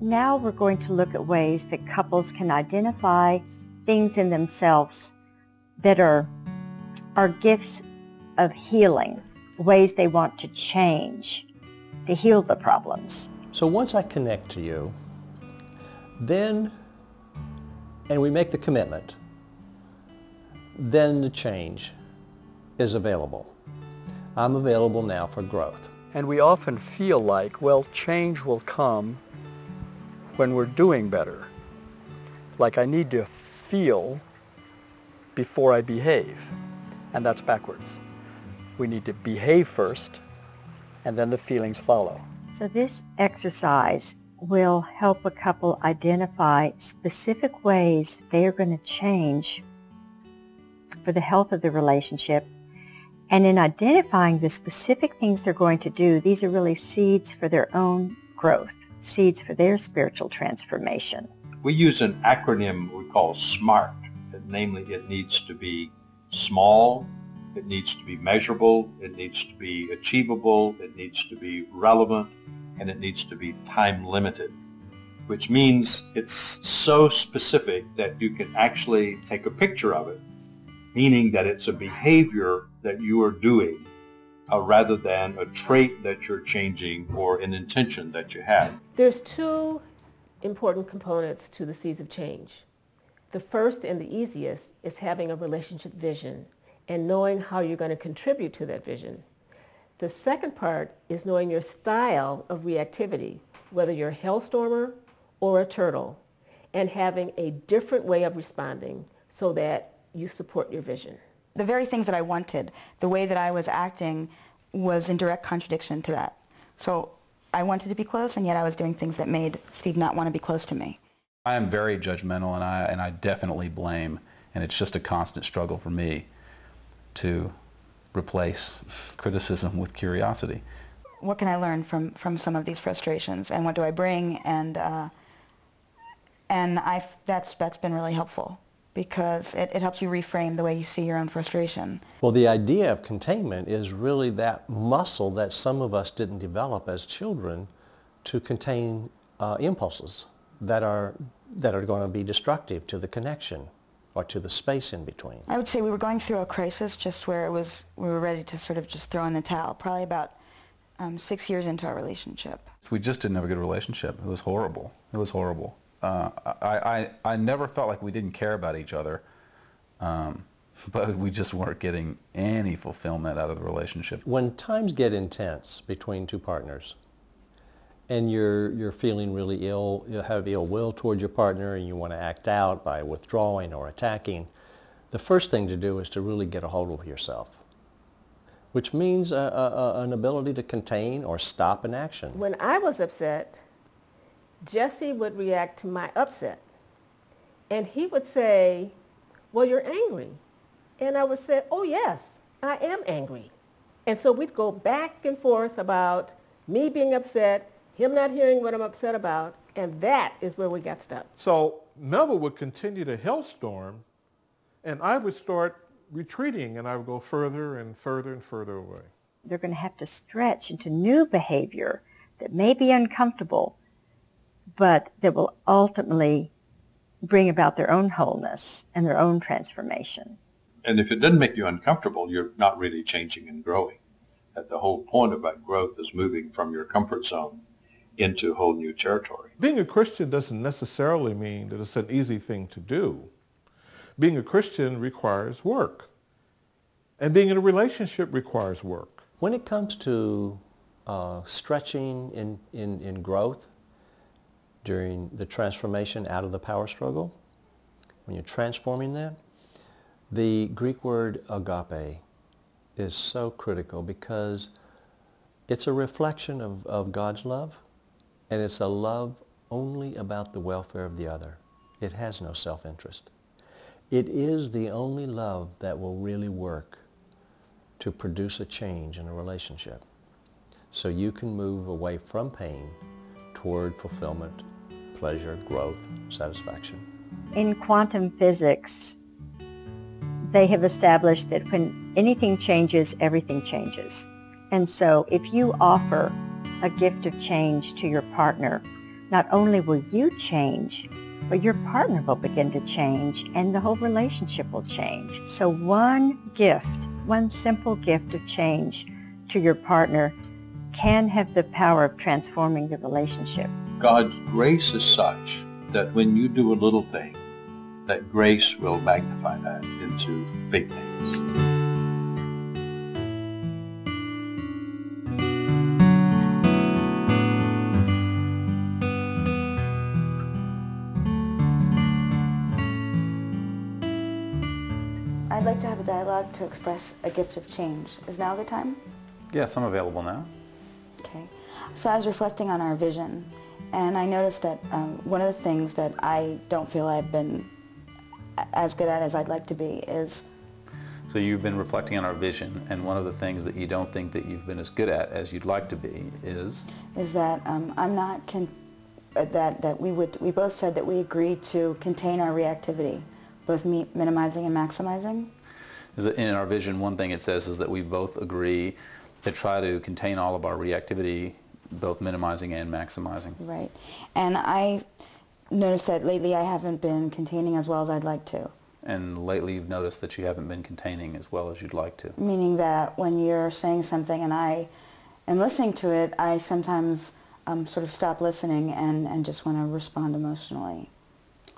Now we're going to look at ways that couples can identify things in themselves that are gifts of healing, ways they want to change to heal the problems. So once I connect to you, then, and we make the commitment, then the change is available. I'm available now for growth. And we often feel like, well, change will come when we're doing better. Like I need to feel before I behave. And that's backwards. We need to behave first, and then the feelings follow. So this exercise will help a couple identify specific ways they are going to change for the health of the relationship. And in identifying the specific things they're going to do, these are really seeds for their own growth, seeds for their spiritual transformation. We use an acronym we call SMART. Namely, it needs to be small, it needs to be measurable, it needs to be achievable, it needs to be relevant, and it needs to be time limited, which means it's so specific that you can actually take a picture of it, meaning that it's a behavior that you are doing rather than a trait that you're changing or an intention that you have. There's two important components to the seeds of change. The first and the easiest is having a relationship vision and knowing how you're going to contribute to that vision. The second part is knowing your style of reactivity, whether you're a hailstormer or a turtle, and having a different way of responding so that you support your vision. The very things that I wanted, the way that I was acting was in direct contradiction to that. So I wanted to be close, and yet I was doing things that made Steve not want to be close to me. I am very judgmental, and I definitely blame, and it's just a constant struggle for me to replace criticism with curiosity. What can I learn from some of these frustrations, and what do I bring? And that's been really helpful, because it helps you reframe the way you see your own frustration. Well, the idea of containment is really that muscle that some of us didn't develop as children to contain impulses that are going to be destructive to the connection or to the space in between. I would say we were going through a crisis just where we were ready to sort of just throw in the towel, probably about 6 years into our relationship. We just didn't have a good relationship. It was horrible. It was horrible. I never felt like we didn't care about each other, but we just weren't getting any fulfillment out of the relationship. When times get intense between two partners, and you're feeling really ill, you have ill will toward your partner, and you want to act out by withdrawing or attacking, the first thing to do is to really get a hold of yourself, which means an ability to contain or stop an action. When I was upset, Jesse would react to my upset, and he would say, well, you're angry. And I would say, oh yes, I am angry. And so we'd go back and forth about me being upset, him not hearing what I'm upset about, and that is where we got stuck. So Melville would continue to hailstorm, and I would start retreating, and I would go further and further and further away. They're going to have to stretch into new behavior that may be uncomfortable, but that will ultimately bring about their own wholeness and their own transformation. And if it doesn't make you uncomfortable, you're not really changing and growing. That the whole point about growth is moving from your comfort zone into whole new territory. Being a Christian doesn't necessarily mean that it's an easy thing to do. Being a Christian requires work. And being in a relationship requires work. When it comes to stretching in growth during the transformation out of the power struggle, when you're transforming that, the Greek word agape is so critical because it's a reflection of God's love, and it's a love only about the welfare of the other. It has no self-interest. It is the only love that will really work to produce a change in a relationship. So you can move away from pain toward fulfillment, pleasure, growth, satisfaction. In quantum physics, they have established that when anything changes, everything changes. And so if you offer a gift of change to your partner, not only will you change, but your partner will begin to change and the whole relationship will change. So one gift, one simple gift of change to your partner can have the power of transforming the relationship. God's grace is such that when you do a little thing, that grace will magnify that into big things. I'd like to have a dialogue to express a gift of change. Is now the time? Yes, I'm available now. Okay. So I was reflecting on our vision, and I noticed that one of the things that I don't feel I've been as good at as I'd like to be is... So you've been reflecting on our vision, and one of the things that you don't think that you've been as good at as you'd like to be is... Is that I'm not... that we both said that we agreed to contain our reactivity, both minimizing and maximizing. In our vision, one thing it says is that we both agree to try to contain all of our reactivity, both minimizing and maximizing. Right. And I noticed that lately I haven't been containing as well as I'd like to. And lately you've noticed that you haven't been containing as well as you'd like to. Meaning that when you're saying something and I am listening to it, I sometimes sort of stop listening and just want to respond emotionally.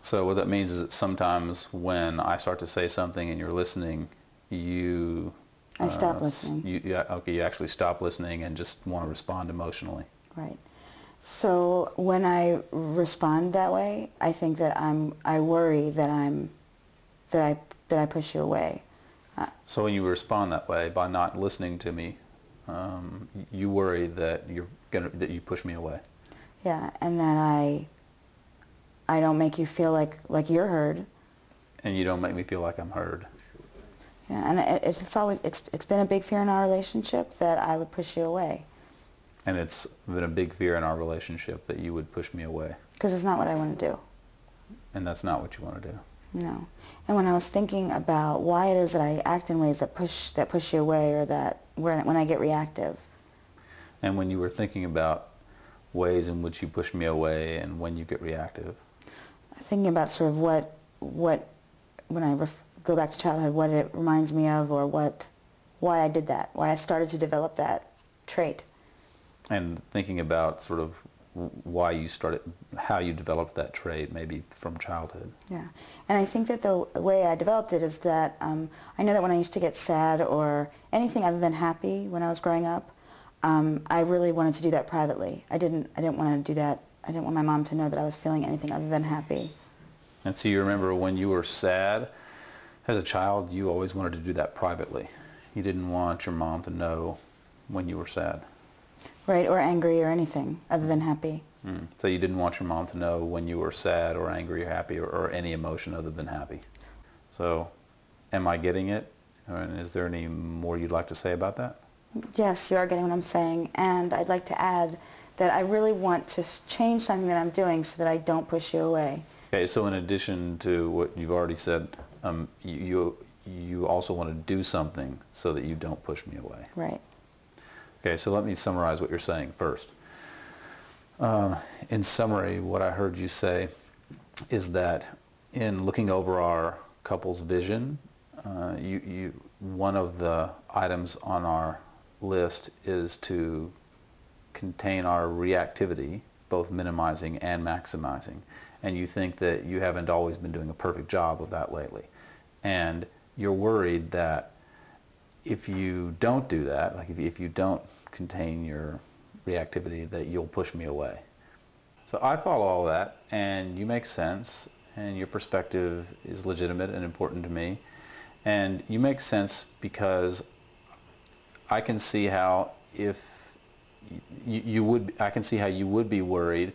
So what that means is that sometimes when I start to say something and you're listening, you... I stop listening. You actually stop listening and just want to respond emotionally. Right. So when I respond that way, I think that I worry that I push you away. So when you respond that way by not listening to me, you worry that that you push me away. Yeah, and that I don't make you feel like you're heard. And you don't make me feel like I'm heard. Yeah, and it's been a big fear in our relationship that I would push you away. And it's been a big fear in our relationship that you would push me away. Because it's not what I want to do. And that's not what you want to do. No. And when I was thinking about why it is that I act in ways that push you away, or that when I get reactive. And when you were thinking about ways in which you push me away and when you get reactive. Thinking about sort of what when I go back to childhood, what it reminds me of, or why I did that, why I started to develop that trait. And thinking about sort of why you started, how you developed that trait, maybe from childhood. Yeah, and I think that the way I developed it is that I know that when I used to get sad or anything other than happy when I was growing up, I really wanted to do that privately. I didn't want to do that. I didn't want my mom to know that I was feeling anything other than happy. And so you remember when you were sad, as a child, you always wanted to do that privately. You didn't want your mom to know when you were sad. Right, or angry or anything other than happy. So you didn't want your mom to know when you were sad or angry or happy, or any emotion other than happy. So am I getting it? And is there any more you'd like to say about that? Yes, you are getting what I'm saying. And I'd like to add that I really want to change something that I'm doing so that I don't push you away. Okay, so in addition to what you've already said, you also want to do something so that you don't push me away. Right. Okay, so let me summarize what you're saying first. In summary, what I heard you say is that in looking over our couple's vision, one of the items on our list is to contain our reactivity, both minimizing and maximizing. And you think that you haven't always been doing a perfect job of that lately. And you're worried that if you don't do that, like if you don't contain your reactivity, that you'll push me away. So I follow all that, and you make sense, and your perspective is legitimate and important to me. And you make sense because I can see how I can see how you would be worried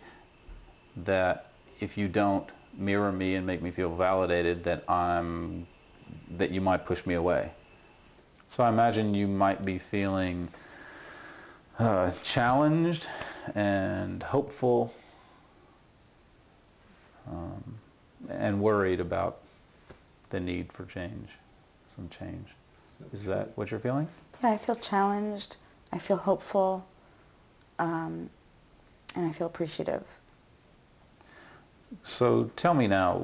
that if you don't mirror me and make me feel validated, that you might push me away. So I imagine you might be feeling challenged and hopeful and worried about the need for change, some change. Is that what you're feeling? Yeah, I feel challenged, I feel hopeful, and I feel appreciative. So tell me now,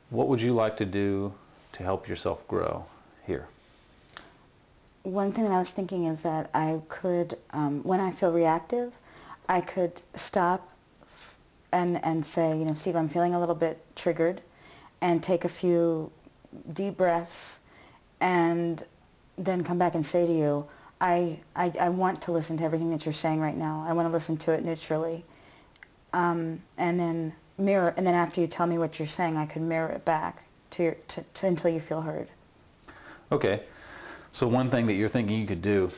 what would you like to do to help yourself grow here? One thing that I was thinking is that I could, when I feel reactive, I could stop and say, you know, Steve, I'm feeling a little bit triggered, and take a few deep breaths, and then come back and say to you, I want to listen to everything that you're saying right now. I want to listen to it neutrally. And then mirror, and then after you tell me what you're saying, I could mirror it back to until you feel heard. Okay. So one thing that you're thinking you could do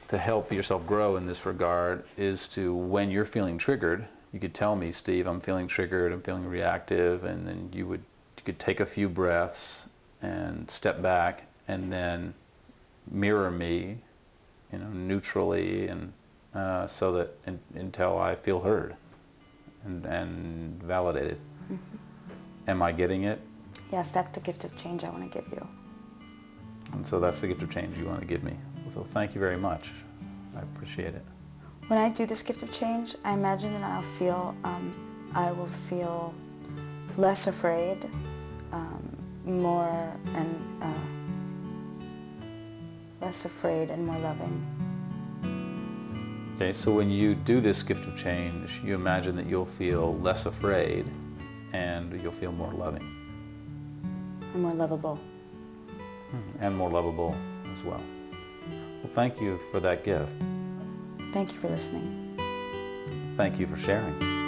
to help yourself grow in this regard is to, when you're feeling triggered, you could tell me, Steve, I'm feeling triggered, I'm feeling reactive, and then you could take a few breaths and step back and then mirror me, you know, neutrally, and so that until I feel heard and validated. Mm-hmm. Am I getting it? Yes, that's the gift of change I want to give you. And so that's the gift of change you want to give me. So thank you very much. I appreciate it. When I do this gift of change, I imagine that I will feel less afraid, less afraid and more loving. Okay, so when you do this gift of change, you imagine that you'll feel less afraid and you'll feel more loving. And more lovable. And more lovable as well. Well, thank you for that gift. Thank you for listening. Thank you for sharing.